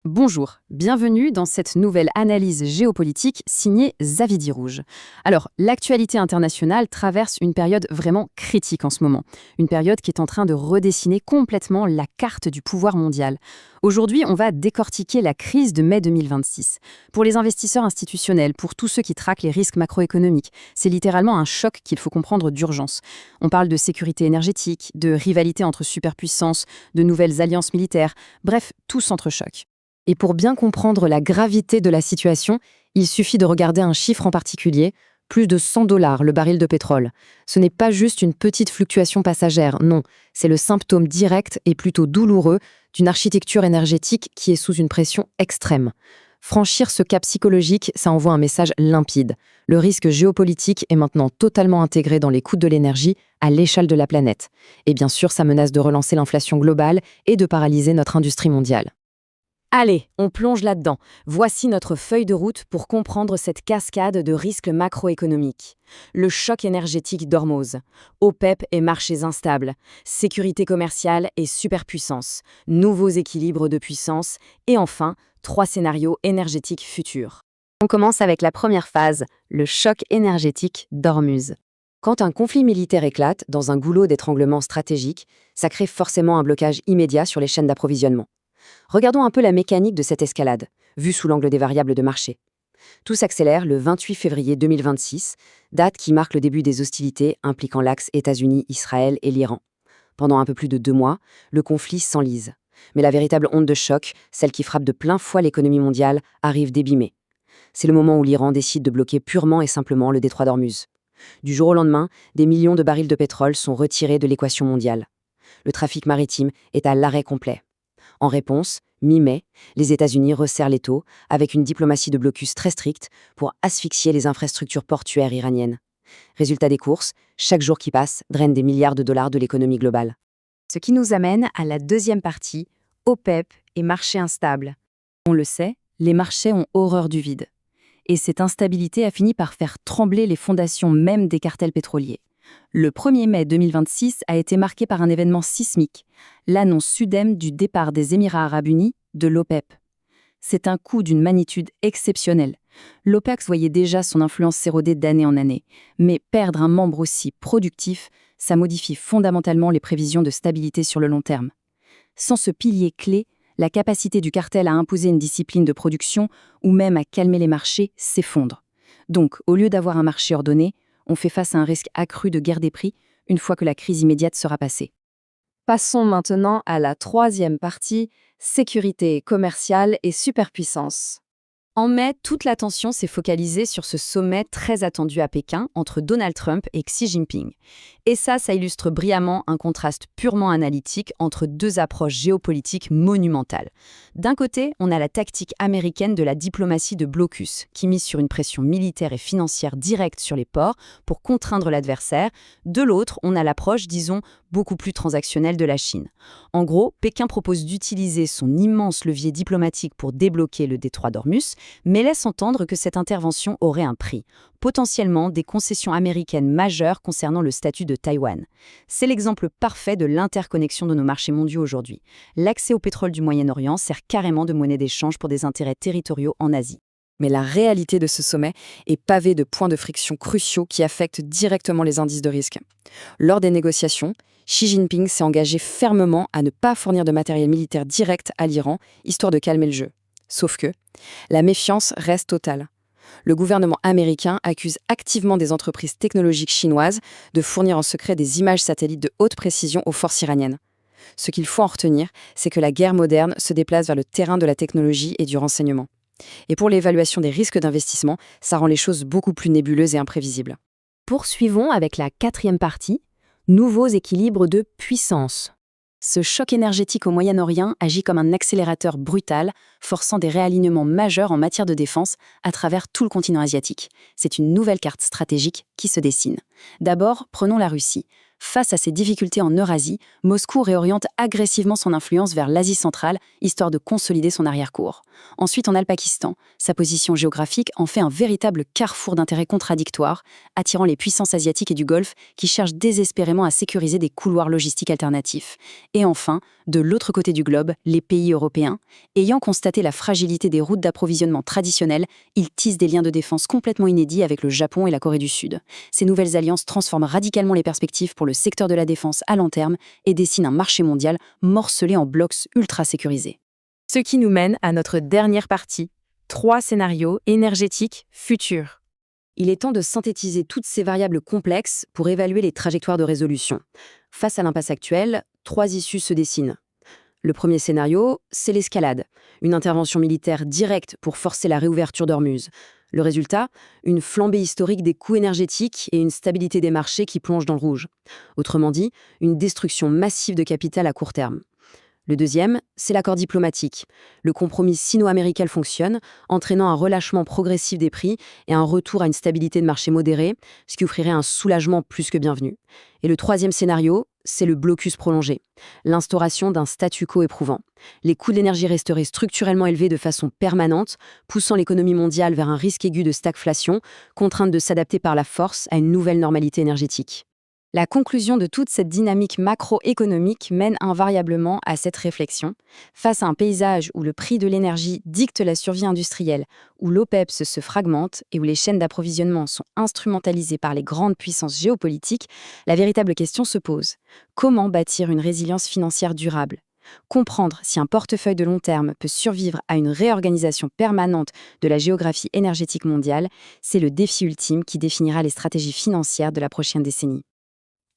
Bonjour, bienvenue dans cette nouvelle analyse géopolitique signée Zavidi Rouge. Alors, l'actualité internationale traverse une période vraiment critique en ce moment. Une période qui est en train de redessiner complètement la carte du pouvoir mondial. Aujourd'hui, on va décortiquer la crise de mai 2026. Pour les investisseurs institutionnels, pour tous ceux qui traquent les risques macroéconomiques, c'est littéralement un choc qu'il faut comprendre d'urgence. On parle de sécurité énergétique, de rivalité entre superpuissances, de nouvelles alliances militaires, bref, tout s'entrechoque. Et pour bien comprendre la gravité de la situation, il suffit de regarder un chiffre en particulier, plus de 100 $ le baril de pétrole. Ce n'est pas juste une petite fluctuation passagère, non, c'est le symptôme direct et plutôt douloureux d'une architecture énergétique qui est sous une pression extrême. Franchir ce cap psychologique, ça envoie un message limpide. Le risque géopolitique est maintenant totalement intégré dans les coûts de l'énergie à l'échelle de la planète. Et bien sûr, ça menace de relancer l'inflation globale et de paralyser notre industrie mondiale. Allez, on plonge là-dedans. Voici notre feuille de route pour comprendre cette cascade de risques macroéconomiques. Le choc énergétique d'Ormuz, OPEP et marchés instables, sécurité commerciale et superpuissance, nouveaux équilibres de puissance et enfin, 3 scénarios énergétiques futurs. On commence avec la première phase, le choc énergétique d'Ormuz. Quand un conflit militaire éclate dans un goulot d'étranglement stratégique, ça crée forcément un blocage immédiat sur les chaînes d'approvisionnement. Regardons un peu la mécanique de cette escalade, vue sous l'angle des variables de marché. Tout s'accélère le 28 février 2026, date qui marque le début des hostilités impliquant l'axe États-Unis, Israël et l'Iran. Pendant un peu plus de 2 mois, le conflit s'enlise. Mais la véritable onde de choc, celle qui frappe de plein fouet l'économie mondiale, arrive début mai. C'est le moment où l'Iran décide de bloquer purement et simplement le détroit d'Ormuz. Du jour au lendemain, des millions de barils de pétrole sont retirés de l'équation mondiale. Le trafic maritime est à l'arrêt complet. En réponse, mi-mai, les États-Unis resserrent l'étau avec une diplomatie de blocus très stricte pour asphyxier les infrastructures portuaires iraniennes. Résultat des courses, chaque jour qui passe draine des milliards de dollars de l'économie globale. Ce qui nous amène à la deuxième partie, OPEP et marché instable. On le sait, les marchés ont horreur du vide. Et cette instabilité a fini par faire trembler les fondations même des cartels pétroliers. Le 1er mai 2026 a été marqué par un événement sismique, l'annonce soudaine du départ des Émirats arabes unis de l'OPEP. C'est un coup d'une magnitude exceptionnelle. L'OPEC voyait déjà son influence s'éroder d'année en année, mais perdre un membre aussi productif, ça modifie fondamentalement les prévisions de stabilité sur le long terme. Sans ce pilier clé, la capacité du cartel à imposer une discipline de production ou même à calmer les marchés s'effondre. Donc, au lieu d'avoir un marché ordonné, on fait face à un risque accru de guerre des prix une fois que la crise immédiate sera passée. Passons maintenant à la troisième partie, sécurité commerciale et superpuissance. En mai, toute l'attention s'est focalisée sur ce sommet très attendu à Pékin entre Donald Trump et Xi Jinping. Et ça illustre brillamment un contraste purement analytique entre deux approches géopolitiques monumentales. D'un côté, on a la tactique américaine de la diplomatie de blocus, qui mise sur une pression militaire et financière directe sur les ports pour contraindre l'adversaire. De l'autre, on a l'approche, disons, beaucoup plus transactionnelle de la Chine. En gros, Pékin propose d'utiliser son immense levier diplomatique pour débloquer le détroit d'Ormuz, mais laisse entendre que cette intervention aurait un prix, potentiellement des concessions américaines majeures concernant le statut de Taïwan. C'est l'exemple parfait de l'interconnexion de nos marchés mondiaux aujourd'hui. L'accès au pétrole du Moyen-Orient sert carrément de monnaie d'échange pour des intérêts territoriaux en Asie. Mais la réalité de ce sommet est pavée de points de friction cruciaux qui affectent directement les indices de risque. Lors des négociations, Xi Jinping s'est engagé fermement à ne pas fournir de matériel militaire direct à l'Iran, histoire de calmer le jeu. Sauf que la méfiance reste totale. Le gouvernement américain accuse activement des entreprises technologiques chinoises de fournir en secret des images satellites de haute précision aux forces iraniennes. Ce qu'il faut en retenir, c'est que la guerre moderne se déplace vers le terrain de la technologie et du renseignement. Et pour l'évaluation des risques d'investissement, ça rend les choses beaucoup plus nébuleuses et imprévisibles. Poursuivons avec la quatrième partie, nouveaux équilibres de puissance. Ce choc énergétique au Moyen-Orient agit comme un accélérateur brutal, forçant des réalignements majeurs en matière de défense à travers tout le continent asiatique. C'est une nouvelle carte stratégique qui se dessine. D'abord, prenons la Russie. Face à ces difficultés en Eurasie, Moscou réoriente agressivement son influence vers l'Asie centrale, histoire de consolider son arrière-cour. Ensuite, on a le Pakistan. Sa position géographique en fait un véritable carrefour d'intérêts contradictoires, attirant les puissances asiatiques et du Golfe qui cherchent désespérément à sécuriser des couloirs logistiques alternatifs. Et enfin, de l'autre côté du globe, les pays européens. Ayant constaté la fragilité des routes d'approvisionnement traditionnelles, ils tissent des liens de défense complètement inédits avec le Japon et la Corée du Sud. Ces nouvelles alliances transforment radicalement les perspectives pour le secteur de la défense à long terme et dessinent un marché mondial morcelé en blocs ultra sécurisés. Ce qui nous mène à notre dernière partie, 3 scénarios énergétiques futurs. Il est temps de synthétiser toutes ces variables complexes pour évaluer les trajectoires de résolution. Face à l'impasse actuelle, 3 issues se dessinent. Le premier scénario, c'est l'escalade, une intervention militaire directe pour forcer la réouverture d'Ormuz. Le résultat, une flambée historique des coûts énergétiques et une stabilité des marchés qui plongent dans le rouge. Autrement dit, une destruction massive de capital à court terme. Le deuxième, c'est l'accord diplomatique. Le compromis sino-américain fonctionne, entraînant un relâchement progressif des prix et un retour à une stabilité de marché modérée, ce qui offrirait un soulagement plus que bienvenu. Et le troisième scénario, c'est le blocus prolongé, l'instauration d'un statu quo éprouvant. Les coûts de l'énergie resteraient structurellement élevés de façon permanente, poussant l'économie mondiale vers un risque aigu de stagflation, contrainte de s'adapter par la force à une nouvelle normalité énergétique. La conclusion de toute cette dynamique macroéconomique mène invariablement à cette réflexion. Face à un paysage où le prix de l'énergie dicte la survie industrielle, où l'OPEP se fragmente et où les chaînes d'approvisionnement sont instrumentalisées par les grandes puissances géopolitiques, la véritable question se pose. Comment bâtir une résilience financière durable ? Comprendre si un portefeuille de long terme peut survivre à une réorganisation permanente de la géographie énergétique mondiale, c'est le défi ultime qui définira les stratégies financières de la prochaine décennie.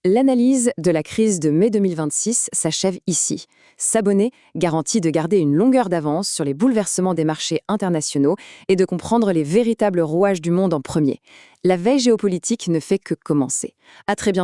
L'analyse de la crise de mai 2026 s'achève ici. S'abonner garantit de garder une longueur d'avance sur les bouleversements des marchés internationaux et de comprendre les véritables rouages du monde en premier. La veille géopolitique ne fait que commencer. À très bientôt.